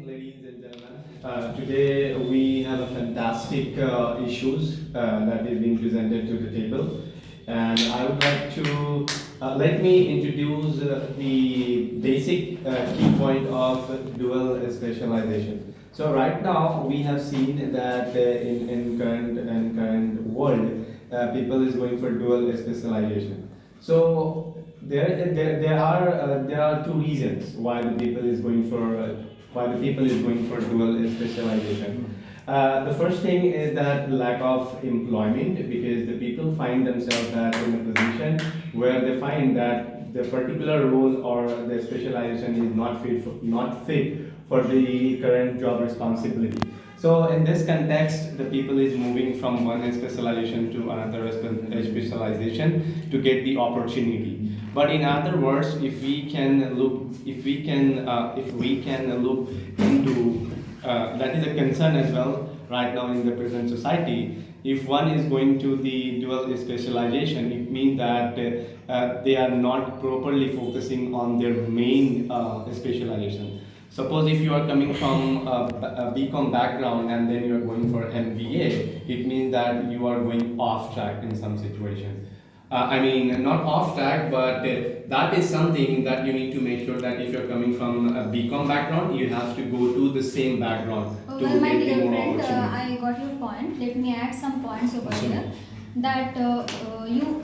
ladies and gentlemen. Today we have a fantastic issues that is being presented to the table, and I would like to let me introduce the basic key point of dual specialization. So right now we have seen that in current world, people is going for dual specialization. So there are two reasons why the people is going for dual specialization. The first thing is that lack of employment, because the people find themselves that in a position where they find that the particular role or the specialization is not fit for the current job responsibility. So in this context, the people is moving from one specialization to another specialization to get the opportunity. But in other words, if we can look into that is a concern as well right now in the present society. If one is going to the dual specialization, it means that they are not properly focusing on their main specialization. Suppose if you are coming from a BCom background and then you are going for MBA, it means that you are going off track in some situation. I mean, not off track, but that is something that you need to make sure that if you're coming from a BCom background, you have to go to the same background to Well, my get the dear more friend, opportunity. I got your point. Let me add some points over here. That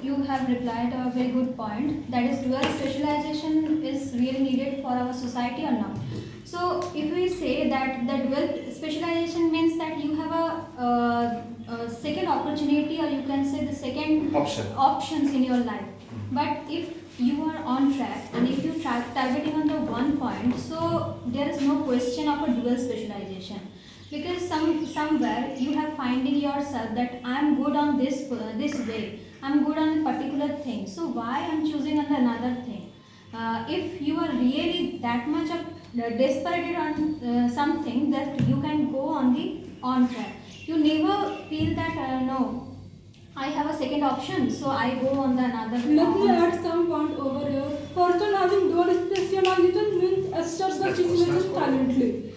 you have replied a very good point. That is, dual specialization is really needed for our society or not. So, if we say that the dual specialization means that you have a second opportunity, or you can say the second options in your life. But if you are on track and if you targeting on the one point, so there is no question of a dual specialization, because somewhere you have finding yourself that I'm good on this way, I'm good on a particular thing, so why I'm choosing on another thing. If you are really that much of desperate on something, that you can go on the on track. You never feel that no, I have a second option, so I go on the another. Let me add some point over here. Person having dual specialization means assess the situation silently.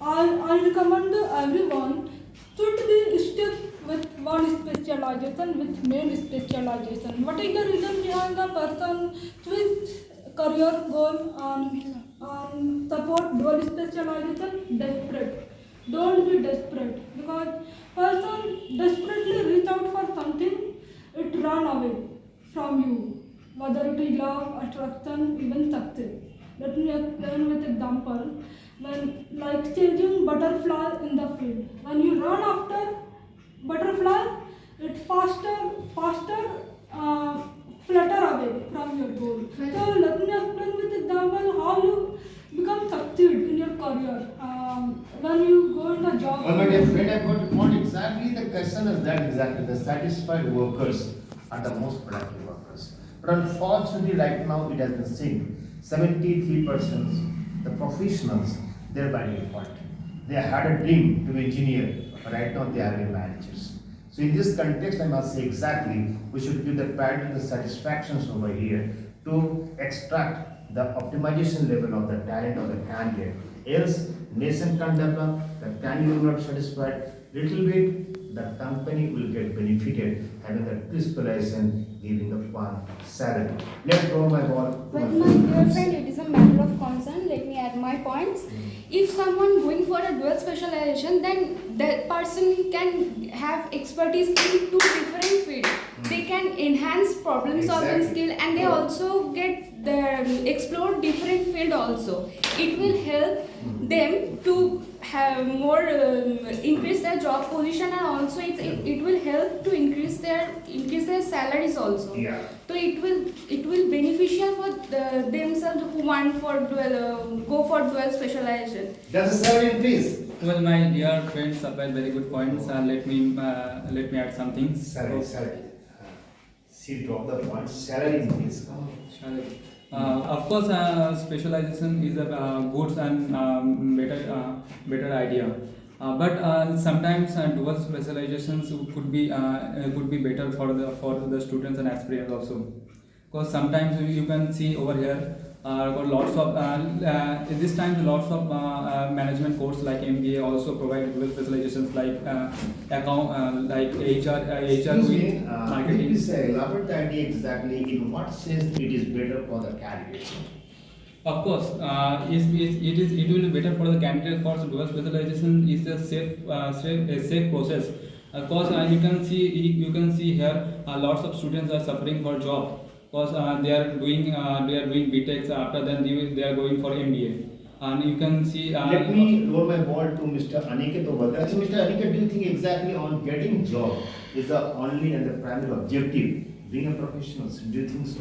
I recommend everyone should be stick with one specialization, with main specialization. What is the reason behind the person switch career goal and support dual specialization? Desperate. Don't be desperate, because person desperately reach out for something, it run away from you. Whether it is love, attraction, even success. Let me explain with example. When like chasing butterfly in the field, when you run after butterfly, it faster flutter away from your goal. So let me explain with example how you become succeed in your career. When you go in a job. Well, my dear friend, I've got to point exactly the question is that exactly the satisfied workers are the most productive workers. But unfortunately, right now it has been seen 73% the professionals they're by default. They had a dream to be engineer, but right now they are managers. So in this context, I must say exactly we should give the parent the satisfactions over here to extract the optimization level of the talent of the candidate. Else, nation can't develop, the candidate will not satisfied. Little bit, the company will get benefited having the crystallization giving the one salary. Let's throw my ball. Well, my dear friend, it is a matter of concern. Let me add my points. If someone going for a dual specialization, then that person can have expertise in two different fields. They can enhance problem solving skill, and they also get the explore different field also. It will help them to have more increase their job position, and also it will help to increase their salaries also. Yeah. So it will beneficial for themselves who want for go for dual specialization. Does the salary increase? Well, my dear friends supplied very good points. Let me add some things. Salary. She dropped the point. Salary increase. Of course, specialization is a good and better idea. But sometimes dual specializations could be better for the students and aspirants also. Because sometimes you can see over here got lots of at this time lots of management course like MBA also provide dual specializations like account like HR Excuse me, with could marketing. you please elaborate the idea exactly in what sense it is better for the candidates? Of course, it will be better for the candidate for dual specialization is a safe process. Because you can see here lots of students are suffering for job because they are doing BTechs after then they are going for MBA, and you can see. Let me roll my ball to Mr. Aniket over there. So, Mr. Aniket, do you think exactly on getting job is the only and the primary objective being a professional? Do you think so?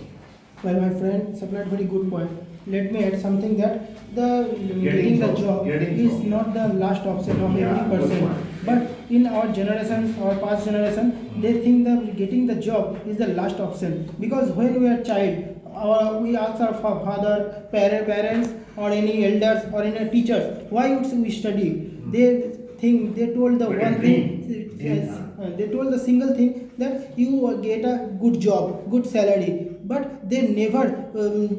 Well, my friend supplied very good point. Let me add something that getting the job is not the last option of Yeah, every good person. point. But in our generation, our past generation, they think that getting the job is the last option. Because when we are child, we ask our father, parents, or any elders or any teachers, why would we study? They told the But one a thing. dream. Yes, they told the single thing that you get a good job, good salary, but they never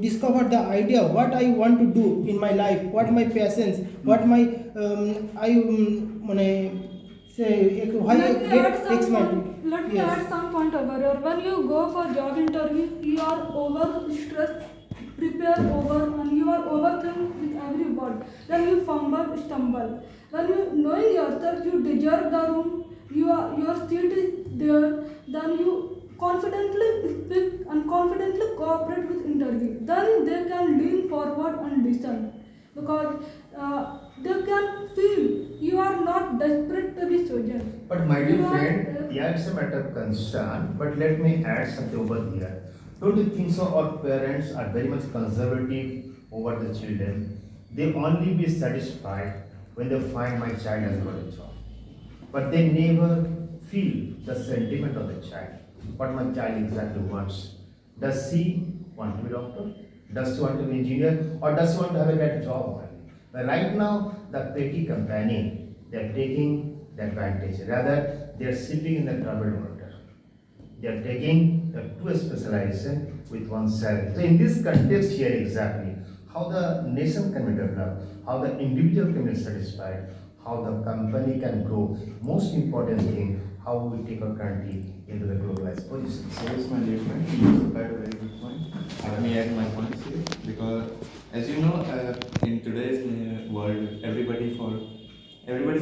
discovered the idea what I want to do in my life, what my passions, what my say why I Let me get add some excited. point. Let me add some point over here. When you go for job interview, you are over stressed, prepare over, and you are overthink with every word. Then you stumble. When you knowing yourself, you deserve the room. Your seat is there. Then you confidently speak and confidently cooperate with interview. Then they can lean forward and listen because they can feel you are not desperate to be chosen. But my dear You are- friend, yeah, it's a matter of concern, but let me add something over here. Don't you think so? Our parents are very much conservative over the children. They only be satisfied when they find my child has got a job. But they never feel the sentiment of the child, what my child exactly wants. Does he want to be a doctor? Does he want to be engineer? Or does he want to have a better job only? But right now, the petty company, they are taking the advantage. Rather, they are sitting in the troubled water. They are taking the two specialization with one salary. So in this context here exactly, how the nation can be developed, how the individual can be satisfied, how the company can grow. Most important thing, how we take our country into the globalized position. So yes, my dear friend, you supplied a very good point. Let me add my points here because, as you know, in today's world, everybody's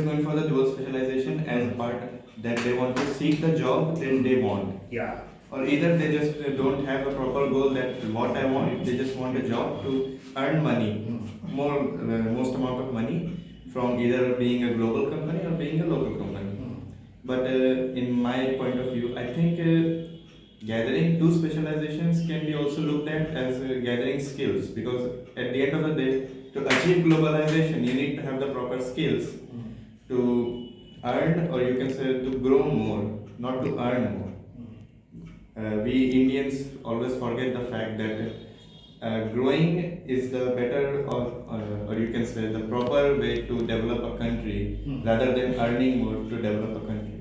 going for the dual specialization as a part that they want to seek the job that they want, Yeah. or either they just don't have a proper goal that what I want. They just want a job to earn money, most amount of money from either being a global company or being a local company. But in my point of view, I think gathering two specializations can be also looked at as gathering skills, because at the end of the day, to achieve globalization, you need to have the proper skills to earn, or you can say to grow more, not to earn more. We Indians always forget the fact that growing is the better, or you can say the proper way to develop a country rather than earning more to develop a country.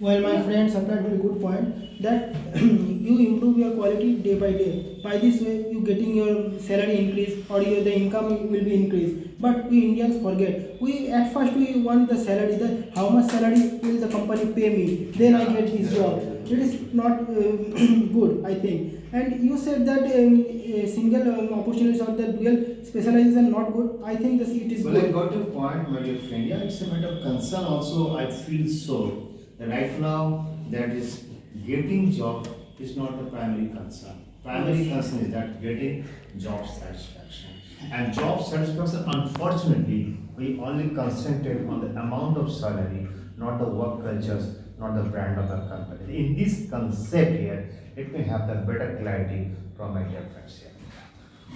Well, my friend supplied very good point that you improve your quality day by day. By this way, you getting your salary increase or the income will be increased. But we Indians forget. We at first we want the salary. That how much salary will the company pay me? Then I get this job. It is not good, I think. And you said that single opportunities or the dual specialization not good. I think the it is Well, I good. got your point, my dear friend. Yeah, it's a matter of concern also. I feel so. That right now, that is getting job is not the primary concern. Primary concern is that getting job satisfaction. And job satisfaction, unfortunately, we only concentrate on the amount of salary, not the work cultures, not the brand of the company. In this concept here, let me have the better clarity from my dear friends here.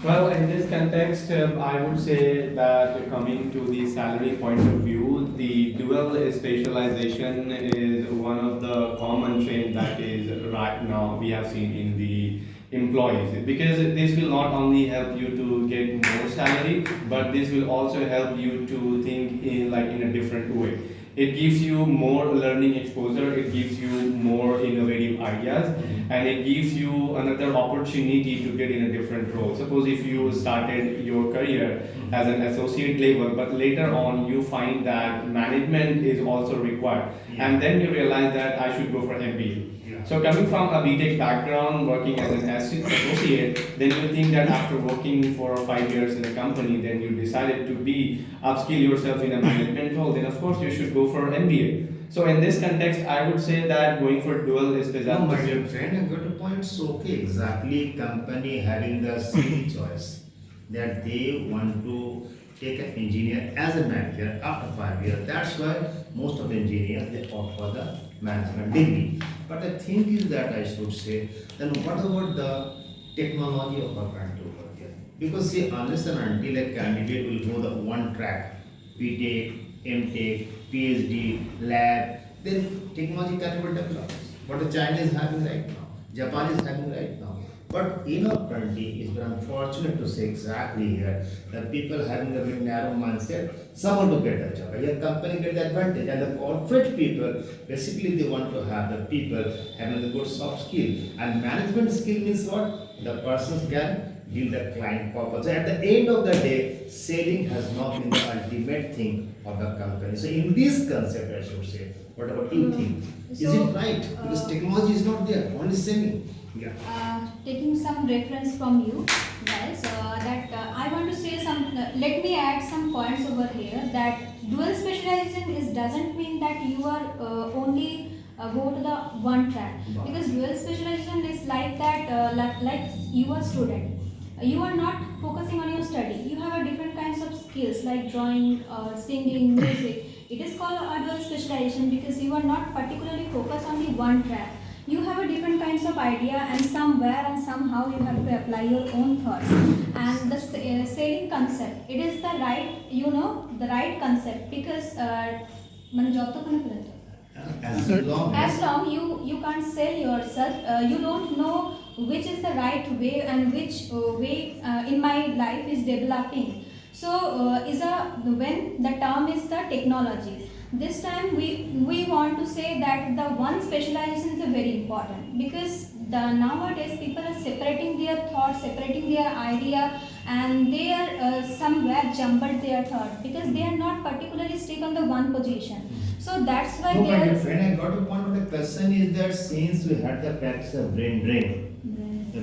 Well, in this context, I would say that coming to the salary point of view, the dual specialization is one of the common trend that is right now we have seen in the employees, because this will not only help you to get more salary, but this will also help you to think in a different way. It gives you more learning exposure, it gives you more innovative ideas, and it gives you another opportunity to get in a different role. Suppose if you started your career as an associate level, but later on you find that management is also required, and then you realize that I should go for MBA. So coming from a BTech background, working as an associate, then you think that after working for 5 years in a company, then you decided to upskill yourself in a management role, then of course you should go for MBA. So in this context, I would say that going for dual No, my specialty. dear friend, I got a point. So, okay, exactly, company having the silly choice that they want to take an engineer as a manager after 5 years. That's why most of the engineers, they opt for the management degree. But the thing is that I should say, then what about the technology of our country over here? Because see, unless and until a candidate will go the one track, BTech, MTech, PhD, lab, then technology can be developed. What the China is having right now, Japan is having right now. But in our country, it's very unfortunate to say exactly here that people having a very narrow mindset, someone to get a job. Your company get the advantage, and the corporate people basically they want to have the people having a good soft skill. And management skill means what? The persons can deal the client purpose. So at the end of the day, selling has not been the ultimate thing of the company. So in this concept, I should say, what about you think? Is So, it right? Because technology is not there, only selling. Yeah. Taking some reference from you guys, I want to say let me add some points over here that dual specialization doesn't mean that you are only go to the one track, because dual specialization is like that, like you are student. You are not focusing on your study. You have a different kinds of skills like drawing, singing, music. It is called a dual specialization because you are not particularly focused on the one track. You have a different kinds of idea, and somewhere and somehow you have to apply your own thoughts. And the sailing concept, it is the right, the right concept, because man job to kano karta. As long you can't sell yourself, you don't know which is the right way and which way in my life is developing. So when the term is the technology, this time we want to say that the one specialization is very important, because nowadays people are separating their thoughts, separating their idea, and they are somewhere jumbled their thought because they are not particularly stick on the one position. So that's why No, they my dear are. friend, I got a point. But the question is that since we had the practice of brain drain, the